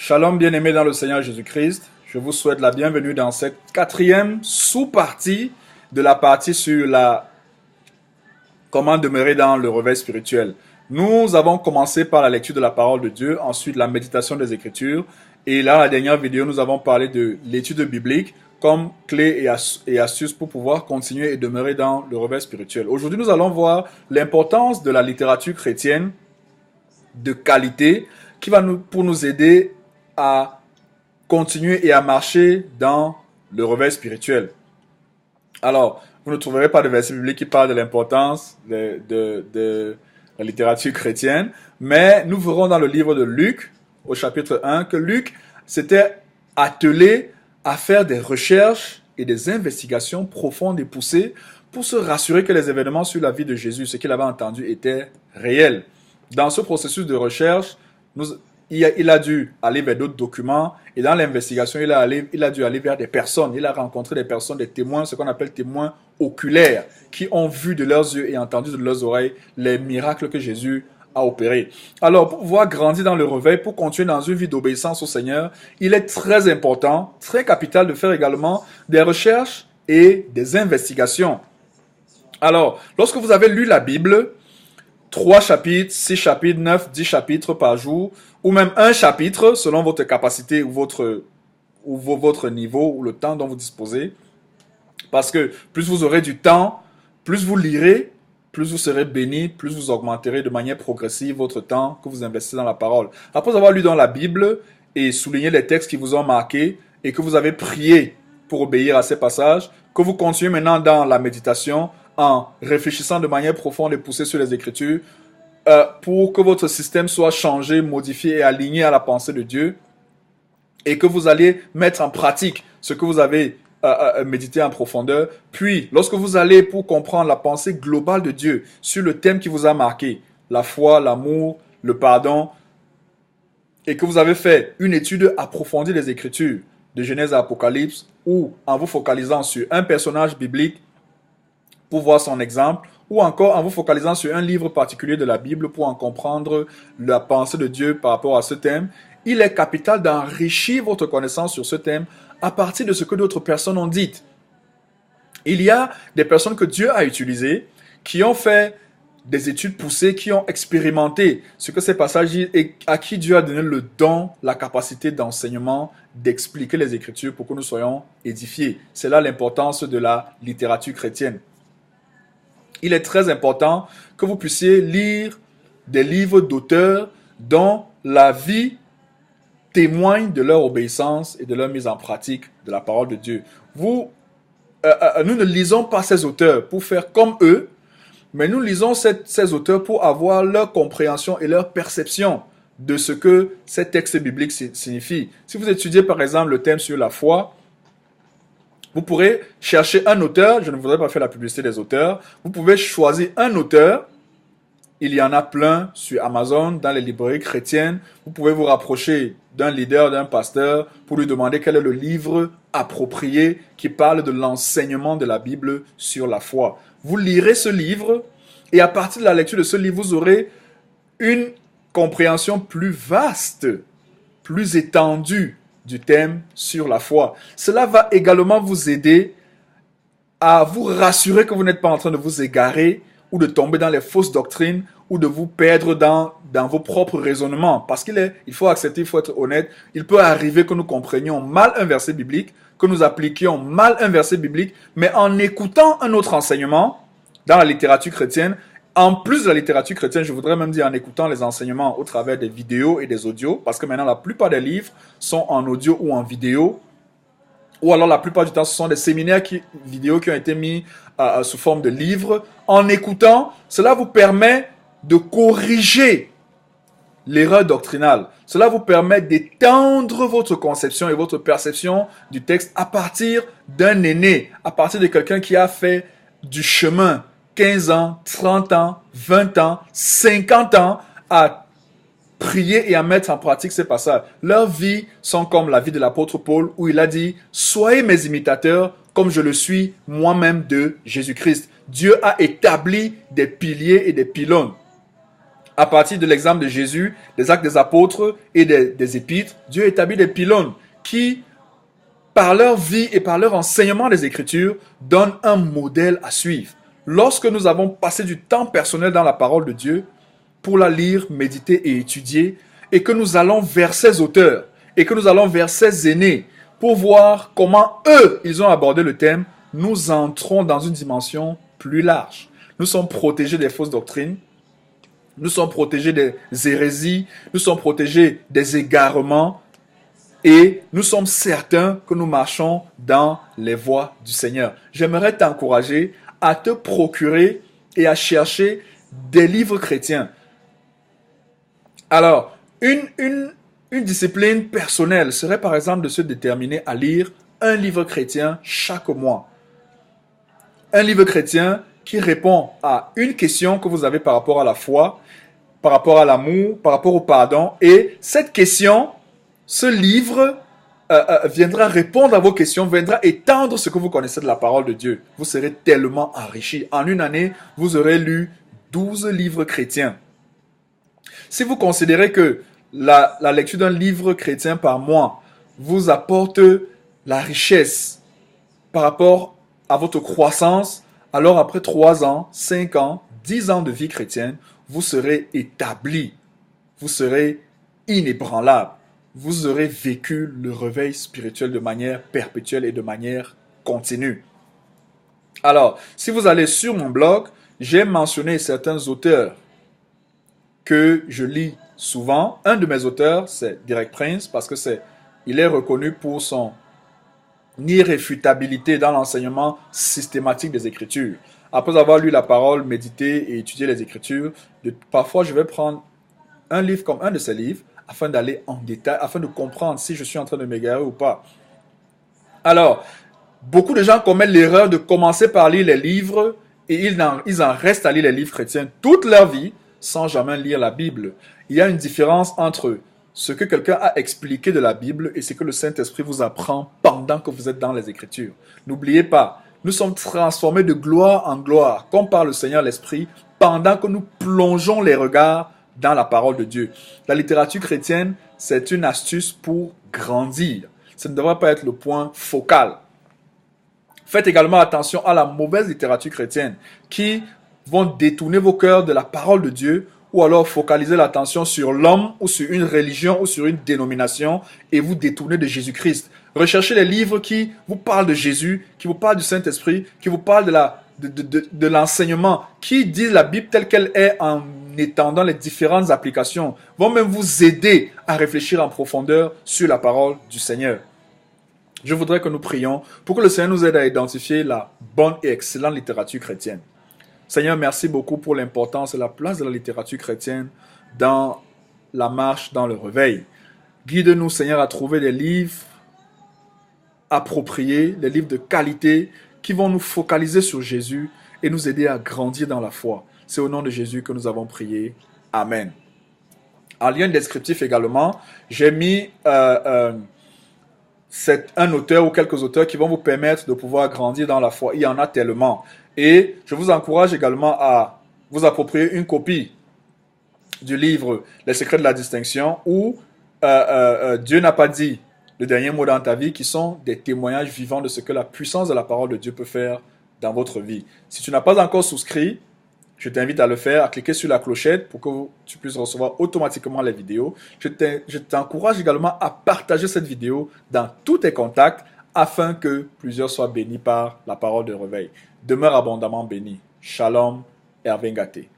Shalom bien-aimés dans le Seigneur Jésus-Christ. Je vous souhaite la bienvenue dans cette quatrième sous-partie de la partie sur la comment demeurer dans le réveil spirituel. Nous avons commencé par la lecture de la parole de Dieu, ensuite la méditation des Écritures. Et là, la dernière vidéo, nous avons parlé de l'étude biblique comme clé et astuce pour pouvoir continuer et demeurer dans le réveil spirituel. Aujourd'hui, nous allons voir l'importance de la littérature chrétienne de qualité qui va pour nous aider à continuer et à marcher dans le réveil spirituel. Alors, vous ne trouverez pas de verset biblique qui parle de l'importance de la littérature chrétienne, mais nous verrons dans le livre de Luc, au chapitre 1, que Luc s'était attelé à faire des recherches et des investigations profondes et poussées pour se rassurer que les événements sur la vie de Jésus, ce qu'il avait entendu, étaient réels. Dans ce processus de recherche, il a dû aller vers d'autres documents et dans l'investigation, il a dû aller vers des personnes. Il a rencontré des personnes, des témoins, ce qu'on appelle témoins oculaires, qui ont vu de leurs yeux et entendu de leurs oreilles les miracles que Jésus a opérés. Alors, pour pouvoir grandir dans le réveil, pour continuer dans une vie d'obéissance au Seigneur, il est très important, très capital de faire également des recherches et des investigations. Alors, lorsque vous avez lu la Bible, 3 chapitres, 6 chapitres, 9, 10 chapitres par jour, ou même un chapitre selon votre capacité ou votre niveau ou le temps dont vous disposez. Parce que plus vous aurez du temps, plus vous lirez, plus vous serez béni, plus vous augmenterez de manière progressive votre temps que vous investissez dans la parole. Après avoir lu dans la Bible et souligné les textes qui vous ont marqué et que vous avez prié pour obéir à ces passages, que vous continuez maintenant dans la méditation en réfléchissant de manière profonde et poussée sur les Écritures pour que votre système soit changé, modifié et aligné à la pensée de Dieu et que vous allez mettre en pratique ce que vous avez médité en profondeur. Puis, lorsque vous allez pour comprendre la pensée globale de Dieu sur le thème qui vous a marqué, la foi, l'amour, le pardon, et que vous avez fait une étude approfondie des Écritures, de Genèse à Apocalypse, ou en vous focalisant sur un personnage biblique pour voir son exemple, ou encore en vous focalisant sur un livre particulier de la Bible pour en comprendre la pensée de Dieu par rapport à ce thème, il est capital d'enrichir votre connaissance sur ce thème à partir de ce que d'autres personnes ont dit. Il y a des personnes que Dieu a utilisées, qui ont fait des études poussées, qui ont expérimenté ce que ces passages disent et à qui Dieu a donné le don, la capacité d'enseignement, d'expliquer les Écritures pour que nous soyons édifiés. C'est là l'importance de la littérature chrétienne. Il est très important que vous puissiez lire des livres d'auteurs dont la vie témoigne de leur obéissance et de leur mise en pratique de la parole de Dieu. Nous ne lisons pas ces auteurs pour faire comme eux, mais nous lisons ces auteurs pour avoir leur compréhension et leur perception de ce que ces textes bibliques signifient. Si vous étudiez par exemple le thème sur la foi, vous pourrez chercher un auteur, je ne voudrais pas faire la publicité des auteurs, vous pouvez choisir un auteur, il y en a plein sur Amazon, dans les librairies chrétiennes, vous pouvez vous rapprocher d'un leader, d'un pasteur, pour lui demander quel est le livre approprié qui parle de l'enseignement de la Bible sur la foi. Vous lirez ce livre et à partir de la lecture de ce livre, vous aurez une compréhension plus vaste, plus étendue du thème sur la foi. Cela va également vous aider à vous rassurer que vous n'êtes pas en train de vous égarer ou de tomber dans les fausses doctrines ou de vous perdre dans vos propres raisonnements. Parce il faut accepter, il faut être honnête, il peut arriver que nous comprenions mal un verset biblique, que nous appliquions mal un verset biblique, mais en écoutant un autre enseignement dans la littérature chrétienne, en plus de la littérature chrétienne, je voudrais même dire en écoutant les enseignements au travers des vidéos et des audios, parce que maintenant la plupart des livres sont en audio ou en vidéo, ou alors la plupart du temps ce sont des séminaires vidéo qui ont été mis sous forme de livres. En écoutant, cela vous permet de corriger l'erreur doctrinale. Cela vous permet d'étendre votre conception et votre perception du texte à partir d'un aîné, à partir de quelqu'un qui a fait du chemin 15 ans, 30 ans, 20 ans, 50 ans à prier et à mettre en pratique ces passages. Leurs vies sont comme la vie de l'apôtre Paul où il a dit « Soyez mes imitateurs comme je le suis moi-même de Jésus-Christ ». Dieu a établi des piliers et des pylônes À partir de l'exemple de Jésus, des actes des apôtres et des épîtres, Dieu établit des pylônes qui, par leur vie et par leur enseignement des Écritures, donnent un modèle à suivre. Lorsque nous avons passé du temps personnel dans la parole de Dieu, pour la lire, méditer et étudier, et que nous allons vers ces auteurs, et que nous allons vers ces aînés, pour voir comment eux, ils ont abordé le thème, nous entrons dans une dimension plus large. Nous sommes protégés des fausses doctrines, nous sommes protégés des hérésies, nous sommes protégés des égarements, et nous sommes certains que nous marchons dans les voies du Seigneur. J'aimerais t'encourager à te procurer et à chercher des livres chrétiens. Alors, une discipline personnelle serait par exemple de se déterminer à lire un livre chrétien chaque mois. Un livre chrétien qui répond à une question que vous avez par rapport à la foi, par rapport à l'amour, par rapport au pardon. Et cette question, ce livre viendra répondre à vos questions, viendra étendre ce que vous connaissez de la parole de Dieu. Vous serez tellement enrichis. En une année, vous aurez lu 12 livres chrétiens. Si vous considérez que la lecture d'un livre chrétien par mois vous apporte la richesse par rapport à votre croissance, alors après 3 ans, 5 ans, 10 ans de vie chrétienne, vous serez établi, vous serez inébranlable, vous aurez vécu le réveil spirituel de manière perpétuelle et de manière continue. Alors, si vous allez sur mon blog, j'ai mentionné certains auteurs que je lis souvent. Un de mes auteurs, c'est Derek Prince, parce que il est reconnu pour son irréfutabilité dans l'enseignement systématique des Écritures. Après avoir lu la parole, médité et étudié les Écritures, parfois je vais prendre un livre comme un de ces livres afin d'aller en détail, afin de comprendre si je suis en train de m'égarer ou pas. Alors, beaucoup de gens commettent l'erreur de commencer par lire les livres et ils en restent à lire les livres chrétiens toute leur vie sans jamais lire la Bible. Il y a une différence entre ce que quelqu'un a expliqué de la Bible et ce que le Saint-Esprit vous apprend pendant que vous êtes dans les Écritures. N'oubliez pas, nous sommes transformés de gloire en gloire, comme par le Seigneur l'Esprit, pendant que nous plongeons les regards dans la parole de Dieu. La littérature chrétienne, c'est une astuce pour grandir. Ça ne devrait pas être le point focal. Faites également attention à la mauvaise littérature chrétienne qui vont détourner vos cœurs de la parole de Dieu ou alors focaliser l'attention sur l'homme ou sur une religion ou sur une dénomination et vous détourner de Jésus-Christ. Recherchez les livres qui vous parlent de Jésus, qui vous parlent du Saint-Esprit, qui vous parlent de l'enseignement, qui disent la Bible telle qu'elle est en étendant les différentes applications, vont même vous aider à réfléchir en profondeur sur la parole du Seigneur. Je voudrais que nous prions pour que le Seigneur nous aide à identifier la bonne et excellente littérature chrétienne. Seigneur, merci beaucoup pour l'importance et la place de la littérature chrétienne dans la marche, dans le réveil. Guide-nous, Seigneur, à trouver des livres appropriés, des livres de qualité qui vont nous focaliser sur Jésus et nous aider à grandir dans la foi. C'est au nom de Jésus que nous avons prié. Amen. En lien descriptif également, j'ai mis un auteur ou quelques auteurs qui vont vous permettre de pouvoir grandir dans la foi. Il y en a tellement. Et je vous encourage également à vous approprier une copie du livre Les secrets de la distinction où Dieu n'a pas dit le dernier mot dans ta vie, qui sont des témoignages vivants de ce que la puissance de la parole de Dieu peut faire dans votre vie. Si tu n'as pas encore souscrit, je t'invite à le faire, à cliquer sur la clochette pour que tu puisses recevoir automatiquement les vidéos. Je t'encourage également à partager cette vidéo dans tous tes contacts afin que plusieurs soient bénis par la parole de réveil. Demeure abondamment béni. Shalom, Hervé Ngaté.